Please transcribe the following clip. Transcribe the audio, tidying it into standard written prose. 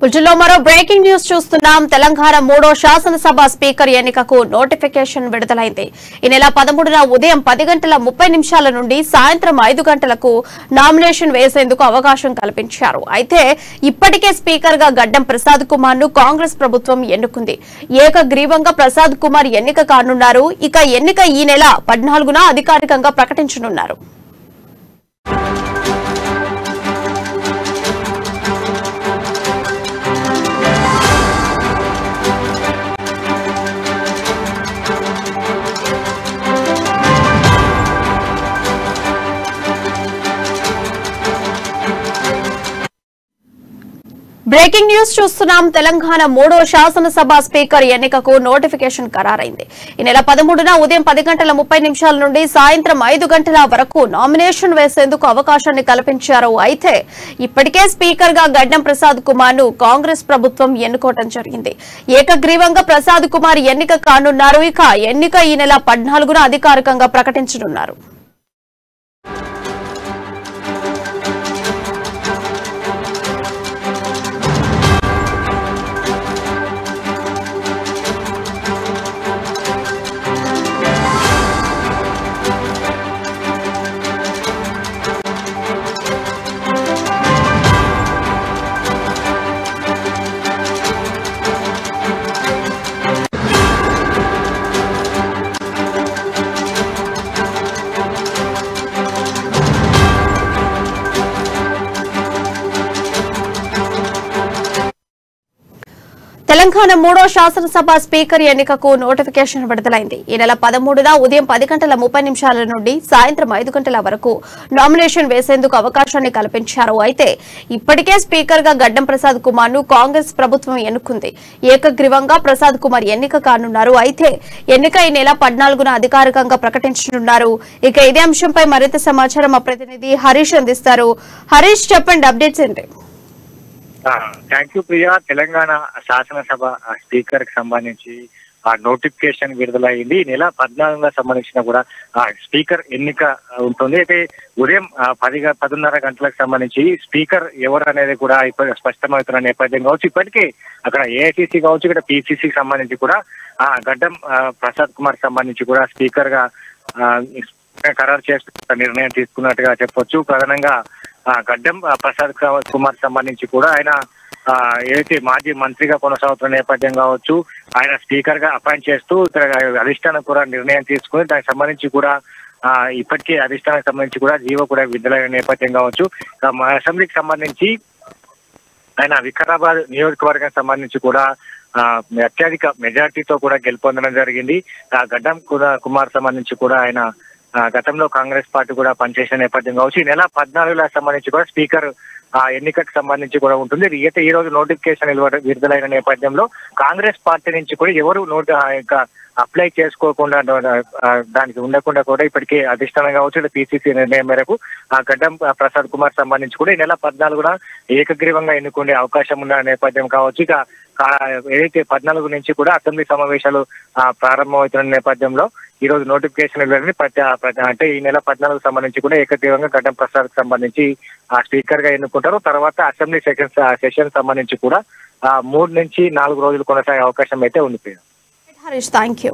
బుల్టన్లో మరో breaking news చూస్తున్నాం. తెలంగాణ 3వ శాసనసభ స్పీకర్ ఎన్నికకు నోటిఫికేషన్ విడుదలైంది. ఈ నెల 13న ఉదయం 10:30 నుండి సాయంత్రం 5 గంటలకు నామినేషన్ వేసేందుకు అవకాశం కల్పించారు. అయితే ఇప్పటికే స్పీకర్ గా గడ్డం ప్రసాద్ కుమార్ ను కాంగ్రెస్ ప్రభుత్వం ఎన్నుకుంది. ఏకగ్రీవంగా ప్రసాద్ కుమార్ ఎన్నిక కానున్నారు. ఇక ఎన్నిక ఈ నెల 14న అధికారికంగా ప్రకటించనున్నారు. బ్రేకింగ్ న్యూస్ చూస్తున్నాం. తెలంగాణ 3వ శాసనసభ స్పీకర్ ఎన్నికకు నోటిఫికేషన్ ఖరారైంది. ఈ నెల 13న ఉదయం 10:30 నుండి సాయంత్రం 5 గంటల వరకు నామినేషన్ వేసేందుకు అవకాశాన్ని కల్పించారు. అయితే ఇప్పటికే స్పీకర్ గా గడ్డం ప్రసాద్ కుమార్ ను కాంగ్రెస్ ప్రభుత్వం ఎన్నుకోవడం జరిగింది. ఏకగ్రీవంగా ప్రసాద్ కుమార్ ఎన్నిక కానున్నారు. ఇక ఎన్నిక ఈ నెల 14న అధికారికంగా ప్రకటించనున్నారు. తెలంగాణ 3వ శాసనసభ స్పీకర్ ఎన్నికకు నోటిఫికేషన్ విడుదలైంది. ఈ నెల 13న ఉదయం 10:30 నుండి సాయంత్రం 5 గంటల వరకు నామినేషన్ వేసేందుకు అవకాశాన్ని కల్పించారు. అయితే ఇప్పటికే స్పీకర్ గా గడ్డం ప్రసాద్ కుమార్ ను కాంగ్రెస్ ప్రభుత్వం ఎన్నుకుంది. ఏకగ్రీవంగా ప్రసాద్ కుమార్ ఎన్నిక కానున్నారు. అయితే ఎన్నిక ఈ నెల 14న అధికారికంగా ప్రకటించనున్నారు. ఇక ఇదే అంశంపై మరింత సమాచారం మా ప్రతినిధి హరీష్ అందిస్తారు. హరీష్, చెప్పండి, అప్డేట్స్ ఏంటి? Thank you Priya. తెలంగాణ శాసనసభ స్పీకర్ కి సంబంధించి నోటిఫికేషన్ విడుదలైంది. ఈ నెల 14కు సంబంధించిన కూడా స్పీకర్ ఎన్నిక ఉంటుంది. అయితే ఉదయం 10:30 గంటలకు సంబంధించి స్పీకర్ ఎవరు అనేది కూడా స్పష్టమవుతున్న నేపథ్యం కావచ్చు. ఇప్పటికే అక్కడ ఏఐసిసి కావచ్చు, ఇక్కడ పిసిసికి సంబంధించి కూడా గడ్డం ప్రసాద్ కుమార్ సంబంధించి కూడా స్పీకర్ గా ఖరారు చేస్తున్న నిర్ణయం తీసుకున్నట్టుగా చెప్పొచ్చు. ప్రధానంగా గడ్డం ప్రసాద్ కుమార్ సంబంధించి కూడా ఆయన ఏదైతే మాజీ మంత్రిగా కొనసాగుతున్న నేపథ్యం కావచ్చు, ఆయన స్పీకర్ గా అపాయింట్ చేస్తూ అధిష్టానం కూడా నిర్ణయం తీసుకుని దానికి సంబంధించి కూడా ఇప్పటికే అధిష్టానానికి సంబంధించి కూడా జీవో కూడా విడుదలైన నేపథ్యం కావచ్చు. అసెంబ్లీకి సంబంధించి ఆయన వికారాబాద్ నియోజకవర్గానికి సంబంధించి కూడా అత్యధిక మెజార్టీతో కూడా గెలుపొందడం జరిగింది. గడ్డం కుమార్ సంబంధించి కూడా ఆయన గతంలో కాంగ్రెస్ పార్టీ కూడా పనిచేసిన నేపథ్యం కావచ్చు. ఈ నెల 14లకు సంబంధించి కూడా స్పీకర్ ఎన్నికకు సంబంధించి కూడా ఉంటుంది. అయితే ఈ రోజు నోటిఫికేషన్ విడుదలైన నేపథ్యంలో కాంగ్రెస్ పార్టీ నుంచి కూడా ఎవరు అప్లై చేసుకోకుండా దానికి ఉండకుండా కూడా ఇప్పటికే అధిష్టానం కావచ్చు, పిసిసి నిర్ణయం మేరకు గడ్డం ప్రసాద్ కుమార్ సంబంధించి కూడా ఈ నెల 14న ఏకగ్రీవంగా ఎన్నుకునే అవకాశం ఉన్న నేపథ్యం కావచ్చు. ఇక ఏదైతే 14 నుంచి కూడా అసెంబ్లీ సమావేశాలు ప్రారంభమవుతున్న నేపథ్యంలో ఈ రోజు నోటిఫికేషన్ అంటే ఈ నెల 14కు సంబంధించి కూడా ఏకగ్రీవంగా గడ్డం ప్రసాద్ సంబంధించి స్పీకర్ గా ఎన్నుకుంటారు. తర్వాత అసెంబ్లీ సెషన్ సంబంధించి కూడా 3 నుంచి 4 రోజులు కొనసాగే అవకాశం అయితే ఉంది. Harish, thank you.